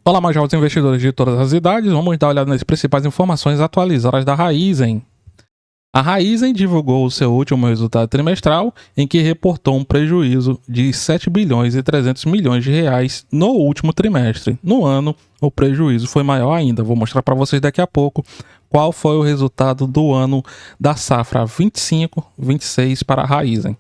Olá, mais jovens investidores de todas as idades, vamos dar uma olhada nas principais informações atualizadas da Raizen. A Raizen divulgou o seu último resultado trimestral, em que reportou um prejuízo de 7 bilhões e 300 milhões de reais no último trimestre. No ano, o prejuízo foi maior ainda. Vou mostrar para vocês daqui a pouco qual foi o resultado do ano da safra 25-26 para a Raizen.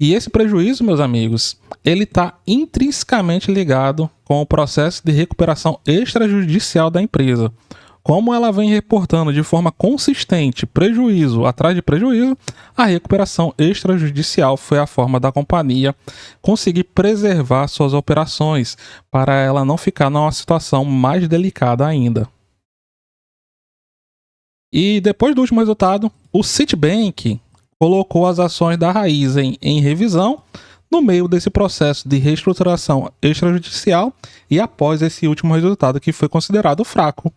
E esse prejuízo, meus amigos, ele está intrinsecamente ligado com o processo de recuperação extrajudicial da empresa. Como ela vem reportando de forma consistente prejuízo atrás de prejuízo, a recuperação extrajudicial foi a forma da companhia conseguir preservar suas operações para ela não ficar numa situação mais delicada ainda. E depois do último resultado, o Citibank colocou as ações da Raizen em revisão no meio desse processo de reestruturação extrajudicial e após esse último resultado que foi considerado fraco.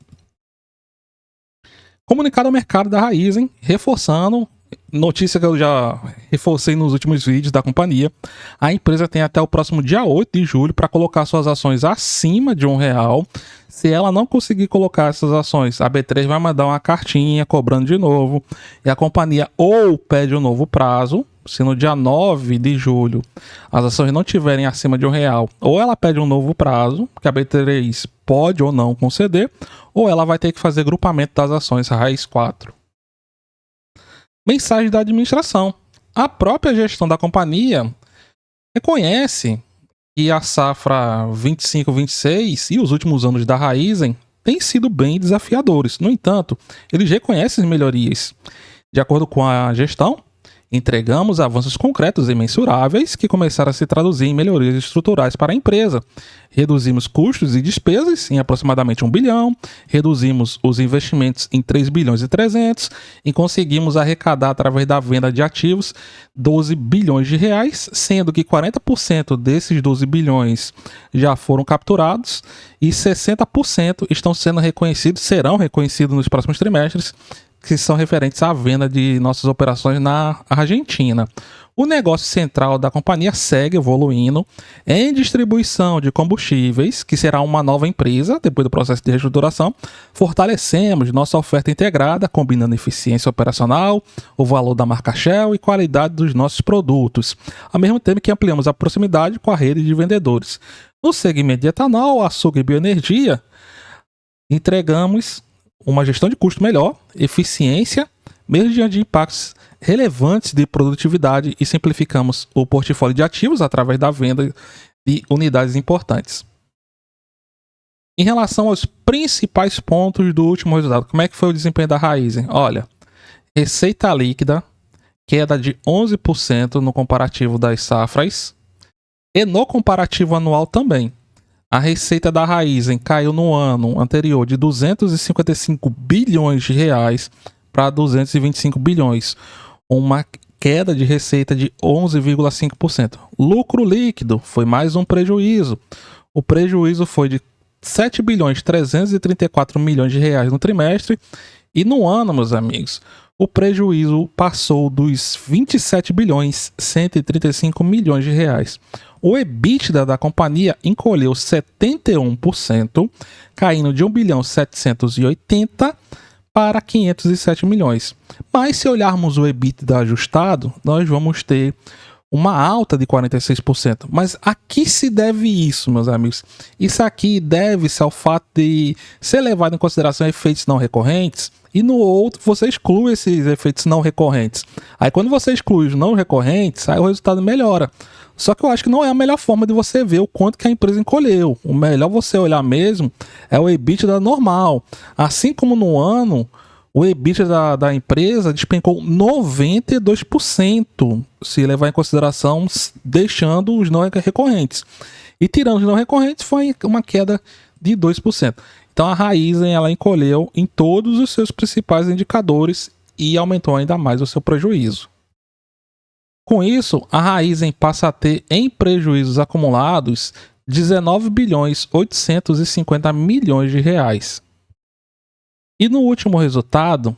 Comunicado ao mercado da Raizen, reforçando, notícia que eu já reforcei nos últimos vídeos da companhia, a empresa tem até o próximo dia 8 de julho para colocar suas ações acima de R$1. Se ela não conseguir colocar essas ações, a B3 vai mandar uma cartinha cobrando de novo e a companhia ou pede um novo prazo, se no dia 9 de julho as ações não estiverem acima de R$1, ou ela pede um novo prazo, que a B3 pode ou não conceder, ou ela vai ter que fazer grupamento das ações raiz 4. Mensagem da administração. A própria gestão da companhia reconhece que a safra 25-26 e os últimos anos da Raizen têm sido bem desafiadores. No entanto, eles reconhecem as melhorias. De acordo com a gestão, entregamos avanços concretos e mensuráveis que começaram a se traduzir em melhorias estruturais para a empresa. Reduzimos custos e despesas em aproximadamente 1 bilhão, reduzimos os investimentos em 3 bilhões e 300 e conseguimos arrecadar através da venda de ativos 12 bilhões de reais, sendo que 40% desses 12 bilhões já foram capturados e 60% estão sendo reconhecidos, serão reconhecidos nos próximos trimestres, que são referentes à venda de nossas operações na Argentina. O negócio central da companhia segue evoluindo em distribuição de combustíveis, que será uma nova empresa depois do processo de reestruturação. Fortalecemos nossa oferta integrada, combinando eficiência operacional, o valor da marca Shell e qualidade dos nossos produtos, ao mesmo tempo que ampliamos a proximidade com a rede de vendedores. No segmento de etanol, açúcar e bioenergia, entregamos uma gestão de custo melhor, eficiência, mesmo diante de impactos relevantes de produtividade e simplificamos o portfólio de ativos através da venda de unidades importantes. Em relação aos principais pontos do último resultado, como é que foi o desempenho da Raizen? Olha, receita líquida, queda de 11% no comparativo das safras e no comparativo anual também. A receita da Raizen caiu no ano anterior de 255 bilhões de reais para 225 bilhões, uma queda de receita de 11,5%. Lucro líquido foi mais um prejuízo. O prejuízo foi de 7 bilhões 334 milhões de reais no trimestre e no ano, meus amigos, o prejuízo passou dos 27 bilhões 135 milhões de reais. O EBITDA da companhia encolheu 71%, caindo de 1 bilhão 780 para 507 milhões. Mas se olharmos o EBITDA ajustado, nós vamos ter uma alta de 46%. Mas a que se deve isso, meus amigos? Isso aqui deve-se ao fato de ser levado em consideração efeitos não recorrentes, e no outro você exclui esses efeitos não recorrentes. Aí quando você exclui os não recorrentes, aí o resultado melhora. Só que eu acho que não é a melhor forma de você ver o quanto que a empresa encolheu. O melhor você olhar mesmo é o EBITDA normal. Assim como no ano, o EBITDA da empresa despencou 92%, se levar em consideração deixando os não recorrentes. E tirando os não recorrentes, foi uma queda de 2%. Então a Raizen ela encolheu em todos os seus principais indicadores e aumentou ainda mais o seu prejuízo. Com isso, a Raizen passa a ter em prejuízos acumulados 19 bilhões 850 milhões de reais. E no último resultado,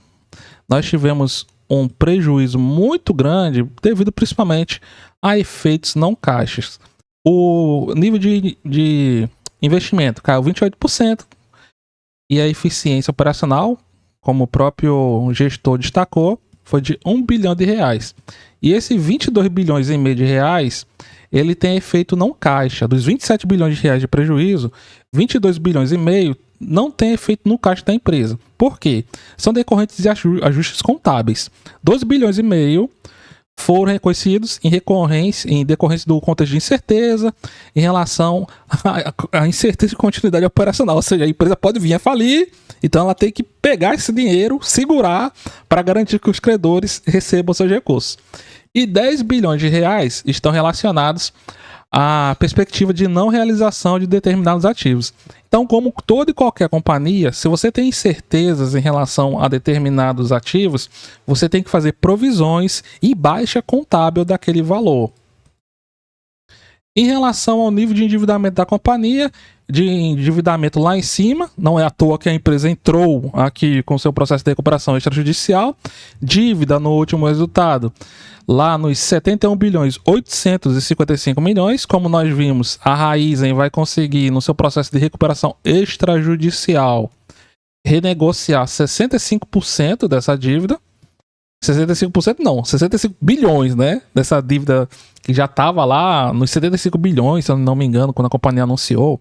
nós tivemos um prejuízo muito grande devido principalmente a efeitos não caixas. O nível de Investimento caiu 28%. E a eficiência operacional, como o próprio gestor destacou, foi de R$1 bilhão. E esse 22 bilhões e meio de reais, ele tem efeito não caixa. Dos 27 bilhões de reais de prejuízo, 22 bilhões e meio não tem efeito no caixa da empresa. Por quê? São decorrentes de ajustes contábeis. 12 bilhões e meio foram reconhecidos em decorrência do contexto de incerteza em relação à incerteza de continuidade operacional. Ou seja, a empresa pode vir a falir, então ela tem que pegar esse dinheiro, segurar para garantir que os credores recebam seus recursos. E 10 bilhões de reais estão relacionados à perspectiva de não realização de determinados ativos. Então, como toda e qualquer companhia, se você tem incertezas em relação a determinados ativos, você tem que fazer provisões e baixa contábil daquele valor. Em relação ao nível de endividamento da companhia, de endividamento lá em cima, não é à toa que a empresa entrou aqui com seu processo de recuperação extrajudicial, dívida no último resultado, lá nos 71 bilhões 855 milhões, como nós vimos, a Raizen vai conseguir no seu processo de recuperação extrajudicial renegociar 65% dessa dívida. 65% não, 65 bilhões, né? Dessa dívida que já estava lá nos 75 bilhões, se eu não me engano, quando a companhia anunciou.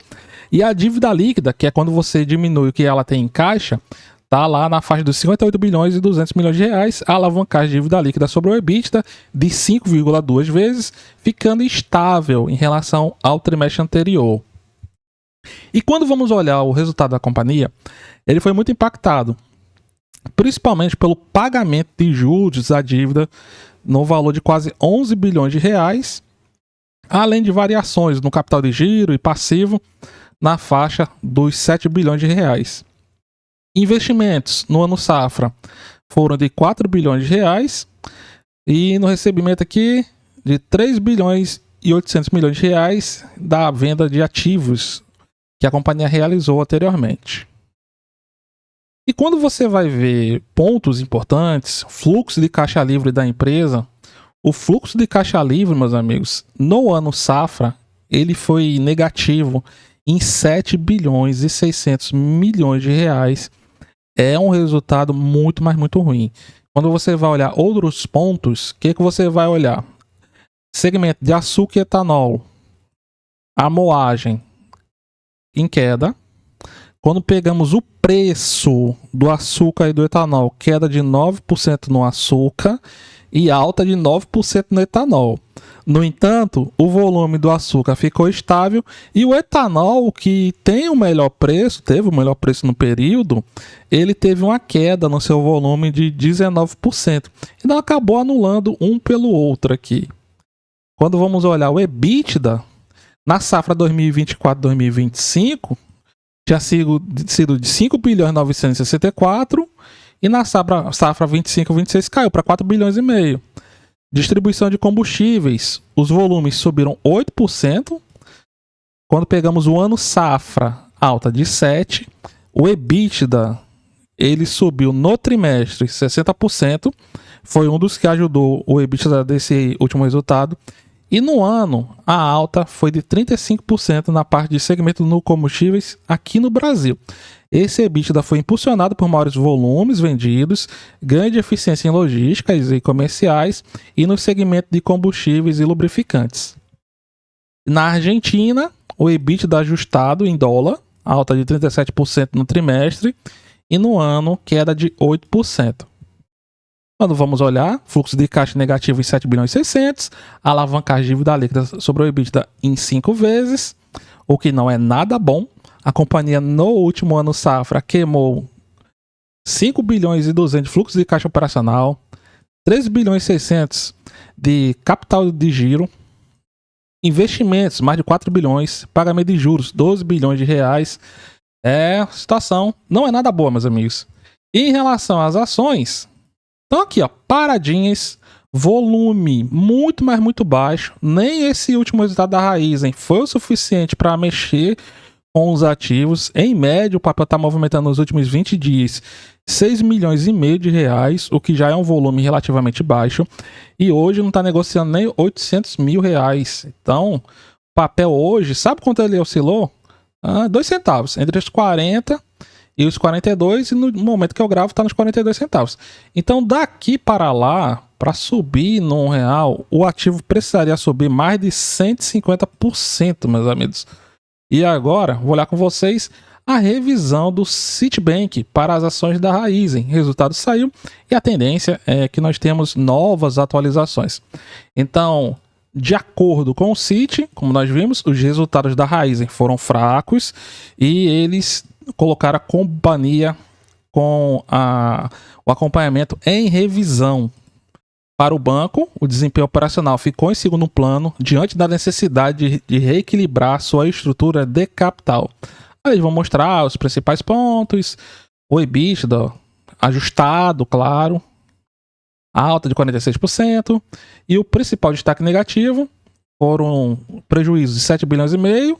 E a dívida líquida, que é quando você diminui o que ela tem em caixa, tá lá na faixa dos 58 bilhões e 200 milhões de reais, a alavancagem de dívida líquida sobre o EBITDA de 5,2 vezes, ficando estável em relação ao trimestre anterior. E quando vamos olhar o resultado da companhia, ele foi muito impactado, principalmente pelo pagamento de juros à dívida no valor de quase 11 bilhões de reais, além de variações no capital de giro e passivo na faixa dos 7 bilhões de reais. Investimentos no ano safra foram de 4 bilhões de reais e no recebimento aqui de 3 bilhões e 800 milhões de reais da venda de ativos que a companhia realizou anteriormente. E quando você vai ver pontos importantes, fluxo de caixa livre da empresa, o fluxo de caixa livre, meus amigos, no ano safra, ele foi negativo em 7 bilhões e 600 milhões de reais. É um resultado muito, mas muito ruim. Quando você vai olhar outros pontos, o que você vai olhar? Segmento de açúcar e etanol, a moagem em queda. Quando pegamos o preço do açúcar e do etanol, queda de 9% no açúcar e alta de 9% no etanol. No entanto, o volume do açúcar ficou estável e o etanol, que tem o melhor preço, teve o melhor preço no período, ele teve uma queda no seu volume de 19%. Então acabou anulando um pelo outro aqui. Quando vamos olhar o EBITDA, na safra 2024-2025, tinha sido de 5 bilhões 964 e na safra 25-26 caiu para 4 bilhões e meio. Distribuição de combustíveis, os volumes subiram 8%. Quando pegamos o ano safra, alta de 7%. O EBITDA, ele subiu no trimestre 60%. Foi um dos que ajudou o EBITDA desse último resultado. E no ano, a alta foi de 35% na parte de segmento no combustíveis aqui no Brasil. Esse EBITDA foi impulsionado por maiores volumes vendidos, ganho de eficiência em logísticas e comerciais e no segmento de combustíveis e lubrificantes. Na Argentina, o EBITDA ajustado em dólar, alta de 37% no trimestre e no ano, queda de 8%. Quando vamos olhar, fluxo de caixa negativo em 7 bilhões e 600, alavancagem de dívida líquida sobre o EBITDA em 5 vezes, o que não é nada bom. A companhia no último ano safra queimou 5 bilhões e 200 de fluxo de caixa operacional, 3 bilhões e 600 de capital de giro, investimentos, mais de 4 bilhões, pagamento de juros, 12 bilhões de reais. A situação não é nada boa, meus amigos. E em relação às ações, então aqui, ó, paradinhas, volume muito, mas muito baixo. Nem esse último resultado da Raizen foi o suficiente para mexer com os ativos. Em média, o papel está movimentando nos últimos 20 dias 6 milhões e meio de reais, o que já é um volume relativamente baixo. E hoje não está negociando nem 800 mil reais. Então, o papel hoje, sabe quanto ele oscilou? 2 centavos, entre os 40 e os 42, e no momento que eu gravo está nos 42 centavos. Então daqui para lá, para subir no real, o ativo precisaria subir mais de 150%, meus amigos. E agora, vou olhar com vocês a revisão do Citibank para as ações da Raízen. O resultado saiu e a tendência é que nós temos novas atualizações. Então, de acordo com o Citi, como nós vimos, os resultados da Raízen foram fracos e eles colocaram a companhia com o acompanhamento em revisão. Para o banco, o desempenho operacional ficou em segundo plano diante da necessidade de reequilibrar sua estrutura de capital. Aí eles vão mostrar os principais pontos, o EBITDA ajustado, claro, alta de 46%, e o principal destaque negativo foram prejuízos de 7 bilhões e meio,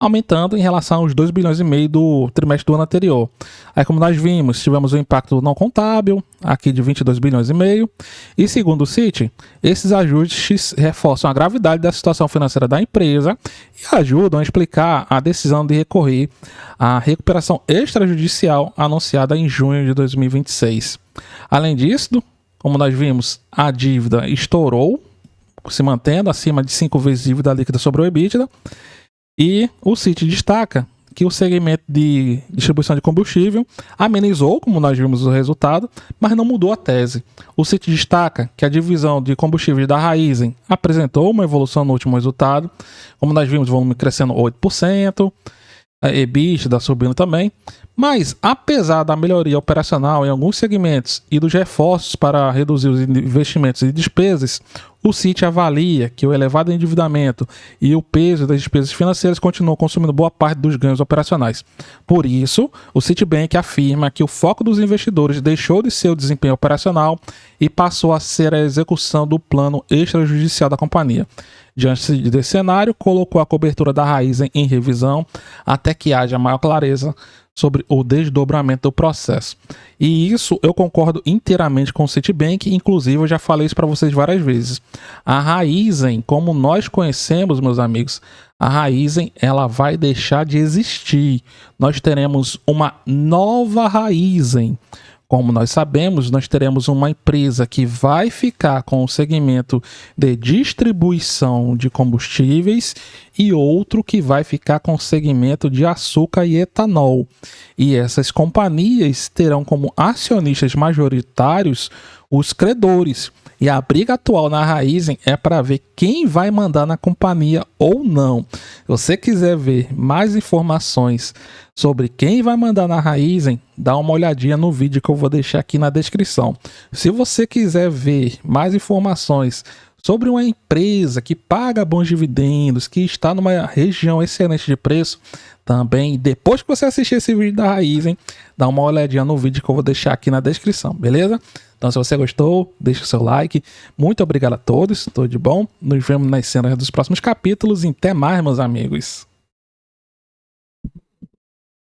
aumentando em relação aos 2 bilhões e meio do trimestre do ano anterior. Aí, como nós vimos, tivemos o impacto não contábil, aqui de 22 bilhões e meio, e segundo o Citi, esses ajustes reforçam a gravidade da situação financeira da empresa e ajudam a explicar a decisão de recorrer à recuperação extrajudicial anunciada em junho de 2026. Além disso, como nós vimos, a dívida estourou, se mantendo acima de 5 vezes dívida líquida sobre o EBITDA. E o Citi destaca que o segmento de distribuição de combustível amenizou, como nós vimos o resultado, mas não mudou a tese. O Citi destaca que a divisão de combustíveis da Raízen apresentou uma evolução no último resultado, como nós vimos, o volume crescendo 8%, a EBITDA subindo também, mas apesar da melhoria operacional em alguns segmentos e dos reforços para reduzir os investimentos e despesas, o Citi avalia que o elevado endividamento e o peso das despesas financeiras continuam consumindo boa parte dos ganhos operacionais. Por isso, o Citibank afirma que o foco dos investidores deixou de ser o desempenho operacional e passou a ser a execução do plano extrajudicial da companhia. Diante desse cenário, colocou a cobertura da Raízen em revisão até que haja maior clareza sobre o desdobramento do processo. E isso eu concordo inteiramente com o Citibank, inclusive eu já falei isso para vocês várias vezes. A Raízen, como nós conhecemos, meus amigos, a Raízen ela vai deixar de existir. Nós teremos uma nova Raízen. Como nós sabemos, nós teremos uma empresa que vai ficar com o segmento de distribuição de combustíveis e outro que vai ficar com o segmento de açúcar e etanol. E essas companhias terão como acionistas majoritários os credores. E a briga atual na Raízen é para ver quem vai mandar na companhia ou não. Se você quiser ver mais informações sobre quem vai mandar na Raízen, dá uma olhadinha no vídeo que eu vou deixar aqui na descrição. Se você quiser ver mais informações sobre uma empresa que paga bons dividendos, que está numa região excelente de preço, também, depois que você assistir esse vídeo da Raízen, dá uma olhadinha no vídeo que eu vou deixar aqui na descrição, beleza? Então, se você gostou, deixa o seu like. Muito obrigado a todos, tudo de bom. Nos vemos nas cenas dos próximos capítulos e até mais, meus amigos.